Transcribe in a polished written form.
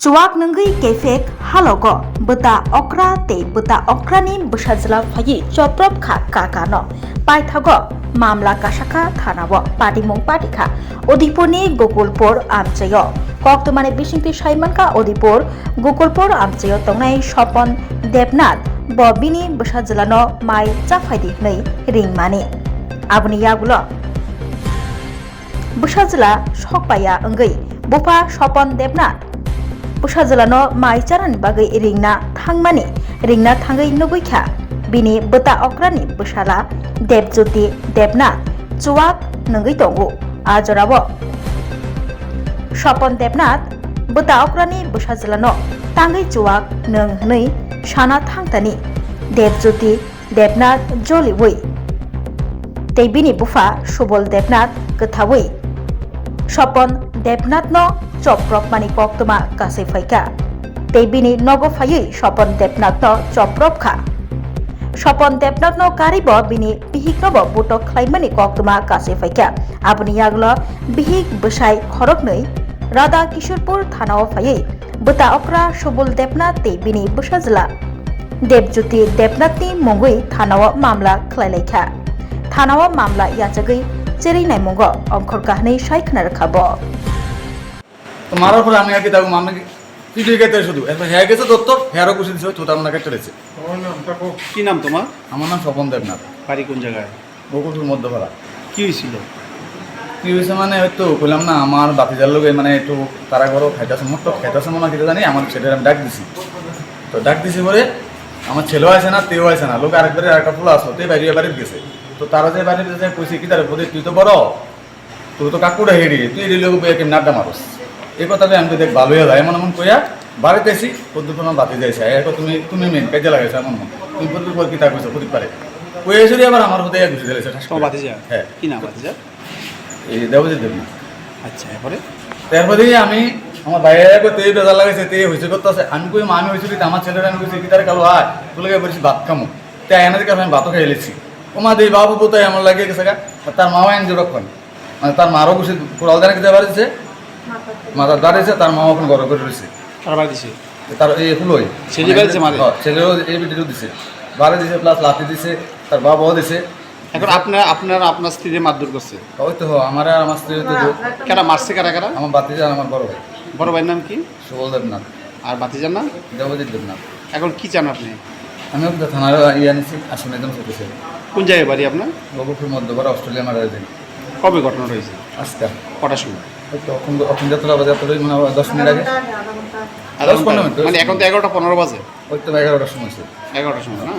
Cuak nengui kefek halogo beta okra te beta okrani besajla phayi choprop kha kakano paithago mamla kasaka thanabo patimong patikha odiponi gokulpur amchayo koktomane bisingti saimanka odipur gokulpur amchayo tongnai sopon debnath bobini besajlano mai chafaidi nei ringmani abuni yagulo besajla sokpaya engui bupa sopon debnath Pusajlano mai charan bagai ringna thangai nubuikha bini beta okrani busala debjoti debnath chuak nungai tongo ajorabo sopon debnath beta okrani busajlano tangai chuak nung hnei sana thangtani debjoti debnath joliwui tei bini bufa subol debnath gthawui sopon debnath no choprok mani koktoma kasai phaika tei bini nogo phayui sopon debnath no choprok kha sopon debnath no karibo bini bihikabo butok khlaimani koktoma kasai phaika abuni yaglo bihik bwsai khoroknei Radha Kishorpur thanao phayui beta okra subul debnath tei bini bwsajla debjoti debnath ni mongui thanao mamla khlailaikhha thanao mamla yachagui cherry নাই মঙ্গ অঙ্কর কাহিনী সাইখানা রাখাবো তো মারার পরে আমি আগে তাকে মামা পিঠে গেতে শুধু এরপর হ্যাঁ গেছে দত্ত হ্যারও কুশি দিয়েছে তো তার নাকে চলেছে কি নাম তোমার? আমার নাম স্বপন দেবনাথ, বাড়ি কোন জায়গায়? বকুলপুর মধ্যপাড়া। কি হয়েছিল? কি হয়েছে মানে হয়তো বললাম না আমার বাতিজার লোক মানে একটু তারা ঘরও খাইতেছে মতো খাইতেছে মনে খেতে জানি আমার ছেলের আমি ডাক দিছি তো ডাক দিছি পরে আমার ছেলেও আসে না তেও আসে না লোক আরেকবারে আরেকটা ফুল আসলো তে বাইরে বাড়িতে গেছে তো তারা যে বাড়িতে যে কইছে কি তার বলে তুই তো বড় তুই তো কাকুটা হেঁড়ি তুই এই লোক কেমন নাড্ডা মারস এই কথাটা আমি তো দেখ ভালো হয়ে যায় এমন এমন কইয়া বাড়িতে এসি পদ্মপুর বাতি যাইছে এখন তুমি মেন কাজে লাগাইছো এমন তুমি পদ্মপুর পর কি তা কইছো প্রদীপ পারে কই এসে আমার আমার হতে ঘুষে দিয়েছে তোমার ভাতিজা? হ্যাঁ। কি নাম ভাতিজা? এই দেবজিৎ দেবনাথ। আচ্ছা, এরপরে তারপরে আমি আমার বাইরে তেই বেজার লাগাইছে তে হয়েছে করতেছে আমি কই আমি হয়েছি আমার ছেলেরা আমি কইছি কি তার কালো আয় তুলে বলছি ভাত খামো তাই এনে দিকে আমি ভাতও খেয়ে এলেছি ও মা দেই বাবু তাই এমন লাগে গেছে তার মাও আইন যখন মানে তার মারও বসে কোরাল দানা খেতে পারছে মাথা দাঁড়িয়েছে তার মাও এখন গরম করে রয়েছে কার বাড়ি দিছে? তার এই ফুলই ছেলে বাড়িছে মারে? ছেলেও এই ভিডিও দিছে বাড়ি দিছে প্লাস লাঠি দিছে তার বাবাও দিছে। এখন আপনার স্ত্রীর মারধর করছে? ওই তো আমার আর আমার স্ত্রী কারা মারছে? কারা কারা? আমার বাতিজা আর আমার বড় ভাই বড় ভাইয়ের নাম কি? সুবল দেবনাথ আর ভাতিজার নাম? দেবজিৎ দেবনাথ। এখন কি চান আপনি? আমি তো থানার ইয়ে আনিছি আসলে একদম চলতেছে কোন জায়গায় বাড়ি আপনার? বকুলপুর মধ্যপাড়া অস্ট্রেলিয়া মারা দিন কবে ঘটনাটা হয়েছে? আজকা কটার সময়? ওই তো অখন যাত্রা বাজার তোর মানে 10 মিনিট আগে আধা ঘন্টা? 10-15 মিনিট মানে এখন তো 11:15 বাজে। ওই তো 11টার সময় ছিল। 11টার সময় না?